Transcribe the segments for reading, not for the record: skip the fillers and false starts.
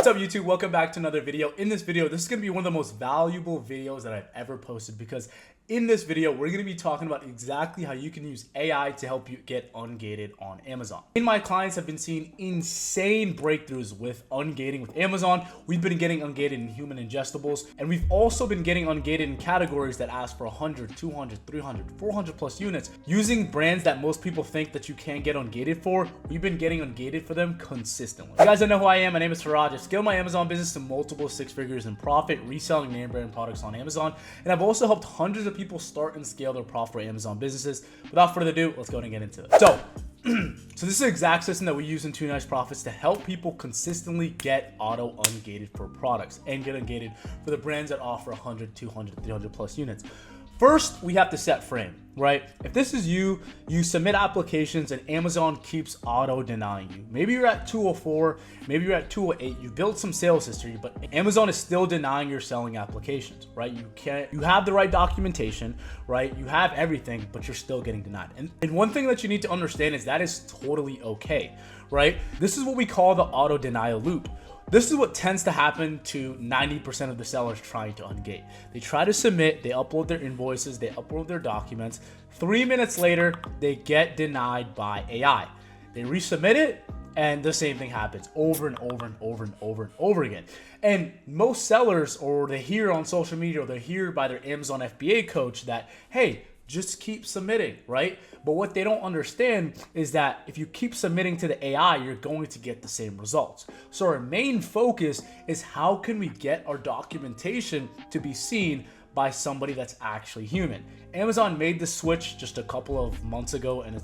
up, YouTube? Welcome back to another video. In this video, this is going to be one of the most valuable videos that I've ever posted, because in this video, we're going to be talking about exactly how you can use AI to help you get ungated on Amazon. Me and my clients have been seeing insane breakthroughs with ungating with Amazon. We've been getting ungated in human ingestibles, and we've also been getting ungated in categories that ask for 100, 200, 300, 400 plus units. Using brands that most people think that you can't get ungated for, we've been getting ungated for them consistently. You guys don't know who I am. My name is Faraj. I've scaled my Amazon business to multiple six figures in profit, reselling name brand products on Amazon, and I've also helped hundreds of people start and scale their profitable Amazon businesses. Without further ado, let's go ahead and get into it. So this is the exact system that we use in 2 Nice Profits to help people consistently get auto ungated for products and get ungated for the brands that offer 100, 200, 300 plus units. First, we have to set frame, right? If this is you, you submit applications and Amazon keeps auto denying you. Maybe you're at 204, maybe you're at 208, you built some sales history, but Amazon is still denying your selling applications, right? You have the right documentation, right? You have everything, but you're still getting denied. And one thing that you need to understand is that is totally okay, right? This is what we call the auto denial loop. This is what tends to happen to 90% of the sellers trying to ungate. They try to submit, they upload their invoices, they upload their documents. 3 minutes later, they get denied by AI. They resubmit it, and the same thing happens over and over and over and over and over again. And most sellers, or they hear on social media, or they hear by their Amazon FBA coach that, hey, just keep submitting, right? But what they don't understand is that if you keep submitting to the AI, you're going to get the same results. So our main focus is how can we get our documentation to be seen by somebody that's actually human. Amazon made the switch just a couple of months ago, and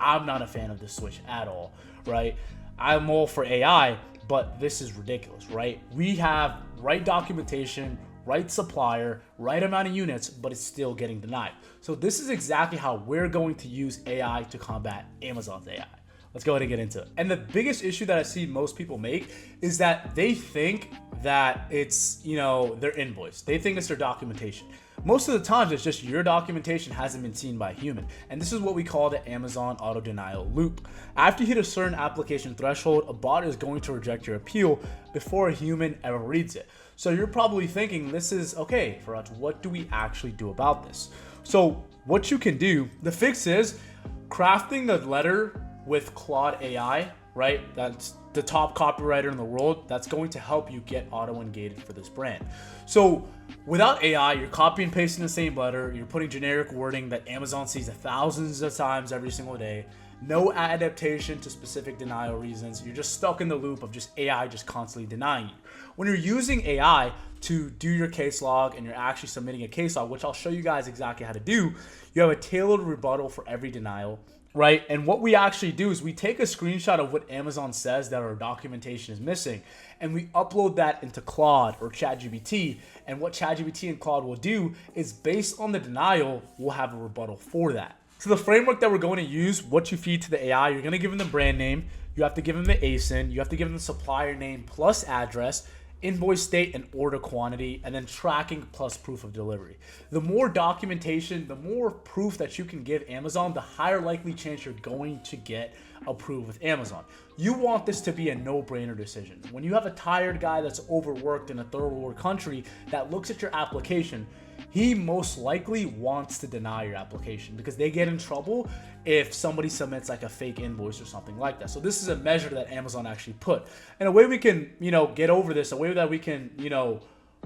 I'm not a fan of this switch at all, right? I'm all for AI, but this is ridiculous, right? We have right documentation, right supplier, right amount of units, but it's still getting denied. So this is exactly how we're going to use AI to combat Amazon's AI. Let's go ahead and get into it. And the biggest issue that I see most people make is that they think that it's, their invoice. They think it's their documentation. Most of the times it's just your documentation hasn't been seen by a human. And this is what we call the Amazon auto denial loop. After you hit a certain application threshold, a bot is going to reject your appeal before a human ever reads it. So you're probably thinking, this is okay for us. What do we actually do about this? So what you can do, the fix is crafting the letter with Claude AI, right? That's the top copywriter in the world. That's going to help you get auto ungated for this brand. So without AI, you're copy and pasting the same letter. You're putting generic wording that Amazon sees thousands of times every single day. No adaptation to specific denial reasons. You're just stuck in the loop of just AI just constantly denying you. When you're using AI to do your case log and you're actually submitting a case log, which I'll show you guys exactly how to do, you have a tailored rebuttal for every denial, right? And what we actually do is we take a screenshot of what Amazon says that our documentation is missing, and we upload that into Claude or ChatGPT. And what ChatGPT and Claude will do is, based on the denial, we'll have a rebuttal for that. So the framework that we're going to use, what you feed to the AI, you're going to give them the brand name, you have to give them the ASIN, you have to give them the supplier name plus address, invoice date and order quantity, and then tracking plus proof of delivery. The more documentation, the more proof that you can give Amazon, the higher likely chance you're going to get approved with Amazon. You want this to be a no-brainer decision. When you have a tired guy that's overworked in a third world country that looks at your application, he most likely wants to deny your application because they get in trouble if somebody submits like a fake invoice or something like that. So this is a measure that Amazon actually put. And a way we can, get over this, a way that we can,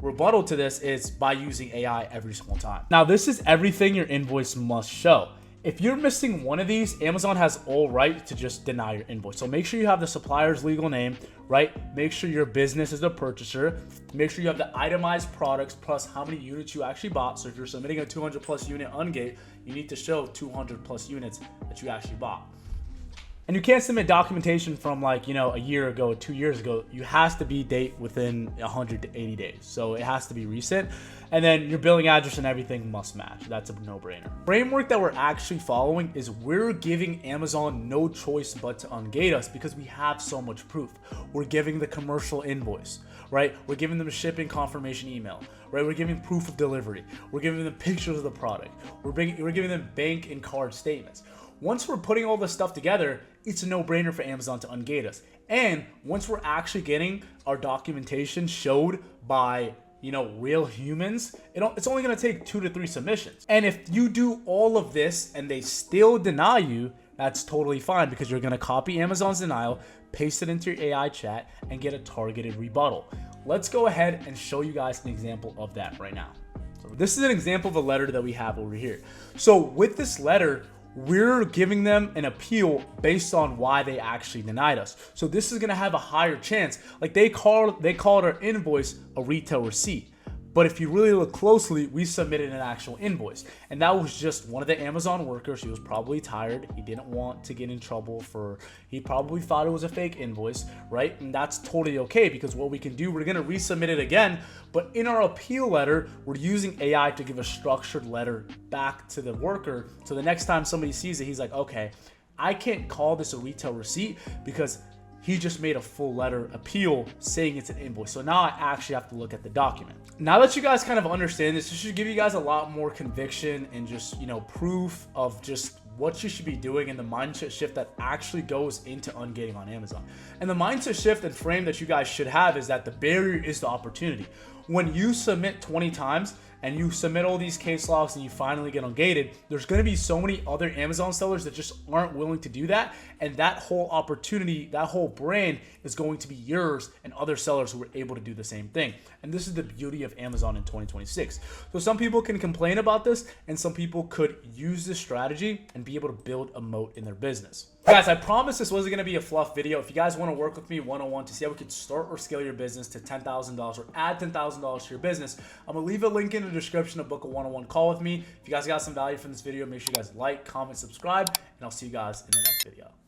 rebuttal to this is by using AI every single time. Now, this is everything your invoice must show. If you're missing one of these, Amazon has all right to just deny your invoice. So make sure you have the supplier's legal name, right? Make sure your business is the purchaser. Make sure you have the itemized products plus how many units you actually bought. So if you're submitting a 200 plus unit ungate, you need to show 200 plus units that you actually bought. And you can't submit documentation from a year ago, 2 years ago. You has to be date within 180 days. So it has to be recent. And then your billing address and everything must match. That's a no-brainer. Framework that we're actually following is we're giving Amazon no choice but to ungate us because we have so much proof. We're giving the commercial invoice, right? We're giving them a shipping confirmation email, right? We're giving proof of delivery. We're giving them pictures of the product. We're giving them bank and card statements. once we're putting all this stuff together, it's a no-brainer for Amazon to ungate us. And once we're actually getting our documentation showed by, you know, real humans, it's only going to take 2 to 3 submissions. And if you do all of this and they still deny you, that's totally fine, because you're going to copy Amazon's denial, paste it into your AI chat, and get a targeted rebuttal. Let's go ahead and show you guys an example of that right now. So this is an example of a letter that we have over here. So with this letter, we're giving them an appeal based on why they actually denied us. So this is gonna have a higher chance. Like they called our invoice a retail receipt. But if you really look closely, we submitted an actual invoice. And that was just one of the Amazon workers. He was probably tired. He didn't want to get in trouble he probably thought it was a fake invoice, right? And that's totally okay, because what we can do, we're gonna resubmit it again. But in our appeal letter, we're using AI to give a structured letter back to the worker. So the next time somebody sees it, he's like, okay, I can't call this a retail receipt because he just made a full letter appeal saying it's an invoice. So now I actually have to look at the document. Now that you guys kind of understand this should give you guys a lot more conviction and just, you know, proof of just what you should be doing and the mindset shift that actually goes into ungating on Amazon. And the mindset shift and frame that you guys should have is that the barrier is the opportunity. When you submit 20 times and you submit all these case logs and you finally get ungated, there's going to be so many other Amazon sellers that just aren't willing to do that. And that whole opportunity, that whole brand is going to be yours and other sellers who are able to do the same thing. And this is the beauty of Amazon in 2026. So some people can complain about this, and some people could use this strategy and be able to build a moat in their business. Guys, I promise this wasn't going to be a fluff video. If you guys want to work with me one-on-one to see how we can start or scale your business to $10,000 or add $10,000 to your business, I'm going to leave a link in the description to book a one-on-one call with me. If you guys got some value from this video, make sure you guys like, comment, subscribe, and I'll see you guys in the next video.